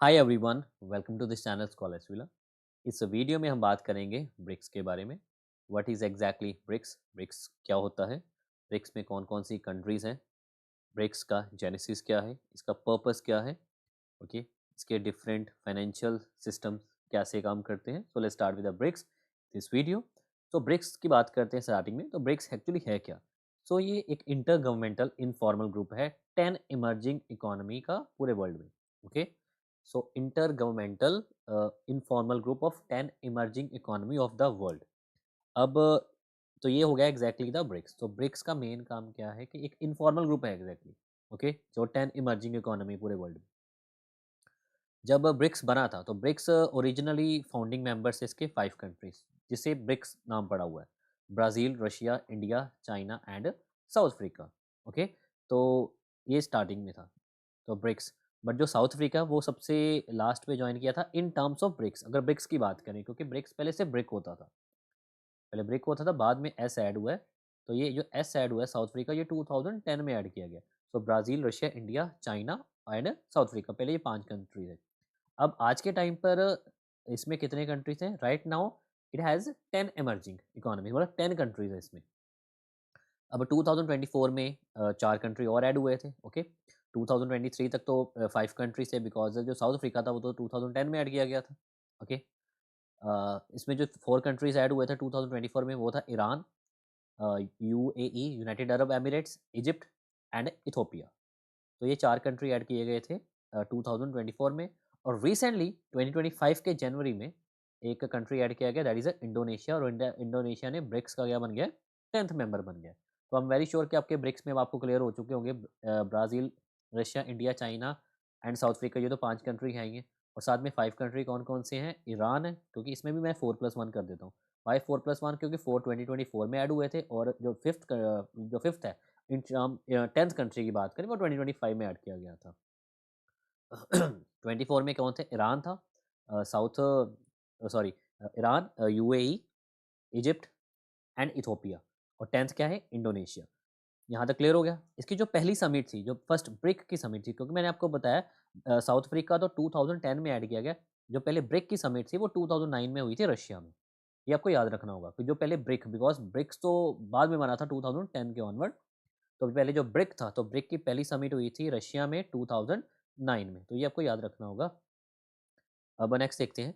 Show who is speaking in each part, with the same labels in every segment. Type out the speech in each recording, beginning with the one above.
Speaker 1: Hi everyone, welcome to this channel scholars villa. इस video में हम बात करेंगे ब्रिक्स के बारे में। What is exactly BRICS? BRICS क्या होता है? ब्रिक्स में कौन कौन सी कंट्रीज़ हैं? ब्रिक्स का जेनेसिस क्या है? इसका पर्पस क्या है? ओके, इसके डिफरेंट फाइनेंशियल सिस्टम कैसे काम करते हैं? So let's start with the BRICS this video. तो ब्रिक्स की बात करते हैं स्टार्टिंग में। तो ब्रिक्स एक्चुअली है क्या? सो ये एक इंटर गवर्नमेंटल इनफॉर्मल ग्रुप है 10 इमर्जिंग इकोनॉमी का पूरे वर्ल्ड में। Okay, so inter governmental informal group of 10 emerging economy of the world. अब तो ये हो गया एग्जैक्टली द ब्रिक्स। तो ब्रिक्स का मेन काम क्या है कि एक इनफॉर्मल ग्रुप है एग्जैक्टली। ओके, जो 10 इमर्जिंग इकोनॉमी पूरे वर्ल्ड में। जब ब्रिक्स बना था तो ब्रिक्स ओरिजिनली फाउंडिंग मेंबर्स इसके 5 कंट्रीज, जिसे ब्रिक्स नाम पड़ा हुआ है। Brazil, Russia, India, China and South Africa. Okay, तो ये स्टार्टिंग में था तो ब्रिक्स। बट जो साउथ अफ्रीका वो सबसे लास्ट में ज्वाइन किया था इन टर्म्स ऑफ ब्रिक्स, अगर ब्रिक्स की बात करें, क्योंकि ब्रिक्स पहले से ब्रिक होता था। पहले ब्रिक होता था, बाद में एस ऐड हुआ है। तो ये जो एस ऐड हुआ है साउथ अफ्रीका, ये 2010 में ऐड किया गया। So Brazil, Russia, India, China and South Africa, पहले ये 5 कंट्रीज है। अब आज के टाइम पर इसमें कितने कंट्रीज हैं? Right now it has 10 emerging economy, मतलब 10 कंट्रीज है इसमें। अब 2024 में 4 कंट्री और ऐड हुए थे। ओके, 2023 तक तो 5 कंट्रीज थे, बिकॉज जो साउथ अफ्रीका था वो तो 2010 में ऐड किया गया था। ओके, इसमें जो 4 कंट्रीज ऐड हुए थे 2024 में, वो था Iran, UAE, United Arab Emirates, Egypt and Ethiopia. तो ये 4 कंट्री ऐड किए गए थे 2024 में। और रिसेंटली 2025 के जनवरी में एक कंट्री ऐड किया गया, दैट इज़ इंडोनेशिया। और इंडोनेशिया ने ब्रिक्स का क्या बन गया? 10th मेंबर बन गया। तो आई एम वेरी श्योर कि आपके ब्रिक्स में अब आपको क्लियर हो चुके होंगे। Brazil, Russia, India, China and South Africa, ये तो 5 कंट्री हैं ये। और साथ में 5 कंट्री कौन-कौन से हैं? ईरान है, क्योंकि इसमें भी मैं 4+1 कर देता हूँ। व्हाई 4+1? क्योंकि 4 2024 में ऐड हुए थे, और जो 5th है इन टर्म 10th कंट्री की बात करें, वो 2025 में ऐड किया गया था। 24 में कौन थे? ईरान था, south sorry Iran, UAE, Egypt and Ethiopia. और 10th क्या है? इंडोनेशिया। यहाँ तक क्लियर हो गया? इसकी जो पहली समिट थी, जो फर्स्ट ब्रिक की समिट थी, क्योंकि मैंने आपको बताया साउथ अफ्रीका तो 2010 में ऐड किया गया। जो पहले ब्रिक की समिट थी वो 2009 में हुई थी रशिया में। ये आपको याद रखना होगा कि जो पहले ब्रिक, बिकॉज ब्रिक्स तो बाद में बना था 2010 के ऑनवर्ड। तो पहले जो ब्रिक था, तो ब्रिक की पहली समिट हुई थी रशिया में 2009 में। तो ये आपको याद रखना होगा। अब नेक्स्ट देखते हैं।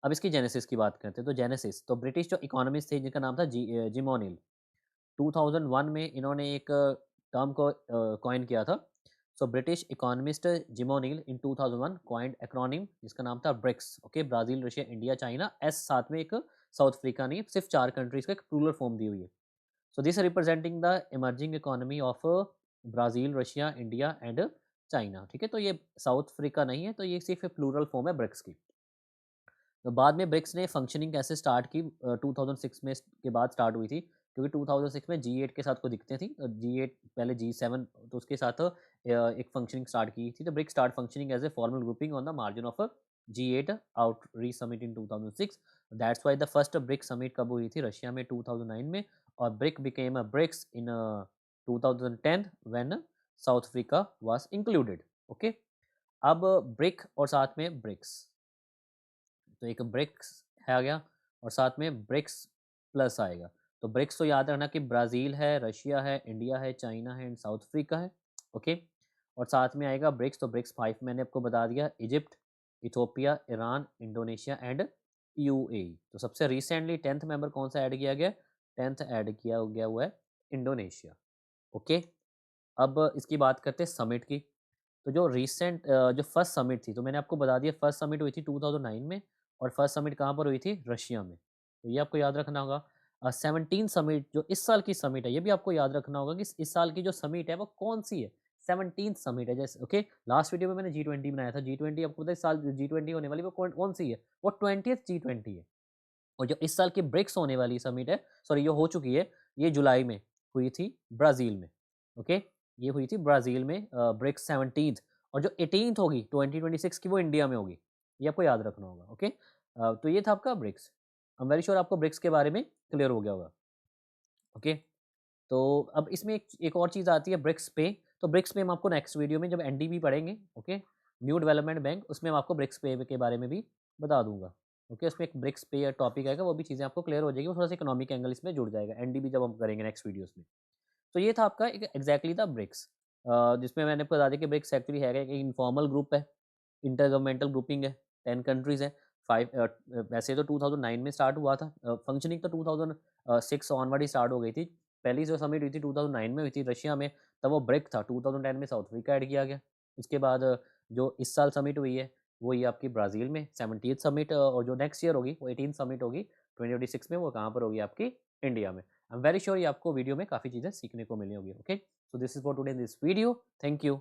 Speaker 1: अब इसकी जेनेसिस की बात करते हैं। तो जेनेसिस तो ब्रिटिश जो इकोनॉमिस्ट थे, जिनका नाम था जिम ओनिल, 2001 में इन्होंने एक टर्म को कॉइन किया था। So British economist Jim O'Neill in 2001 coined acronym, जिसका नाम था BRICS. Okay, Brazil, Russia, India, China, S साथ में एक साउथ अफ्रीका नहीं, सिर्फ 4 कंट्रीज का एक प्लूरल फॉर्म दी हुई है। So this representing the emerging economy of Brazil, Russia, India and China. ठीक है, तो ये साउथ अफ्रीका नहीं है, तो ये सिर्फ प्लूरल फॉर्म है ब्रिक्स की। तो बाद में ब्रिक्स ने फंक्शनिंग कैसे स्टार्ट की? 2006 में के बाद स्टार्ट हुई थी, क्योंकि 2006 में जी 8 के साथ को दिखते थी। जी 8 पहले जी 7, तो उसके साथ एक फंक्शनिंग स्टार्ट की थी। तो BRICS start functioning as a formal grouping on the margin of G 8 outreach summit in 2006। That's why the first BRIC summit कब हुई थी? रशिया में 2009 में। और BRIC became a BRICS in 2010 when South Africa was included. Okay, अब BRIC और साथ में ब्रिक्स, तो एक ब्रिक्स है आ गया, और साथ में ब्रिक्स प्लस आएगा। तो ब्रिक्स तो याद रखना कि ब्राज़ील है, रशिया है, इंडिया है, चाइना है एंड साउथ अफ्रीका है। ओके, और साथ में आएगा ब्रिक्स, तो ब्रिक्स 5 मैंने आपको बता दिया, Egypt, Ethiopia, Iran, Indonesia and UAE. तो सबसे रिसेंटली 10th मेंबर कौन सा ऐड किया गया? 10th ऐड किया गया हुआ है इंडोनेशिया। ओके, अब इसकी बात करते हैं समिट की। तो जो रिसेंट जो फर्स्ट समिट थी, तो मैंने आपको बता दिया फर्स्ट समिट हुई थी 2009 में। और फर्स्ट समिट कहाँ पर हुई थी? रशिया में। तो ये आपको याद रखना होगा। 17 समिट जो इस साल की समिट है, ये भी आपको याद रखना होगा कि इस साल की जो समिट है वो कौन सी है? 17th समिट है। जैसे ओके, लास्ट वीडियो में मैंने जी 20 बनाया था। जी 20 आपको पता है इस साल जी 20 होने वाली वो कौन कौन सी है? वो 20th जी 20 है। और जो इस साल की ब्रिक्स होने वाली समिट है, सॉरी ये हो चुकी है, ये जुलाई में हुई थी ब्राज़ील में। ओके, ये हुई थी ब्राज़ील में ब्रिक्स 17th। और जो 18th होगी 2026 की, वो इंडिया में होगी। ये आपको याद रखना होगा। ओके, तो ये था आपका BRICS. I am very sure आपको ब्रिक्स के बारे में क्लियर हो गया होगा। ओके, तो अब इसमें एक और चीज़ आती है ब्रिक्स पे। तो ब्रिक्स पे हम आपको नेक्स्ट वीडियो में जब एनडीबी पढ़ेंगे, ओके, न्यू डेवलपमेंट बैंक, उसमें मैं आपको ब्रिक्स पे के बारे में भी बता दूंगा। ओके, उसमें एक ब्रिक्स पे टॉपिक आएगा, वो भी चीज़ें आपको क्लियर हो जाएगी, वो थोड़ा सा इकोनॉमिक एंगल इसमें जुड़ जाएगा, एनडीबी जब हम करेंगे नेक्स्ट वीडियोस में। तो ये था आपका एक एग्जैक्टली द ब्रिक्स, जिसमें मैंने आपको बता दिया कि ब्रिक्स एक्चुअली है एक इनफॉर्मल ग्रुप है, इंटर गवर्नमेंटल ग्रुपिंग है, 10 कंट्रीज है। वैसे तो 2009 में स्टार्ट हुआ था, फंक्शनिंग तो 2006 ऑनवर्ड ही स्टार्ट हो गई थी। पहली जो समिट हुई थी 2009 में हुई थी रशिया में, तब वो ब्रिक था। 2010 में साउथ अफ्रीका ऐड किया गया। उसके बाद जो इस साल समिट हुई है वो ये आपकी ब्राज़ील में 70th समिट, और जो नेक्स्ट ईयर होगी वो 18th समिट होगी 2026 में, वो कहाँ पर होगी आपकी इंडिया में। आई एम वेरी श्योर ये आपको वीडियो में काफ़ी चीज़ें सीखने को मिली होगी। Okay, so this is for today in this video, thank you.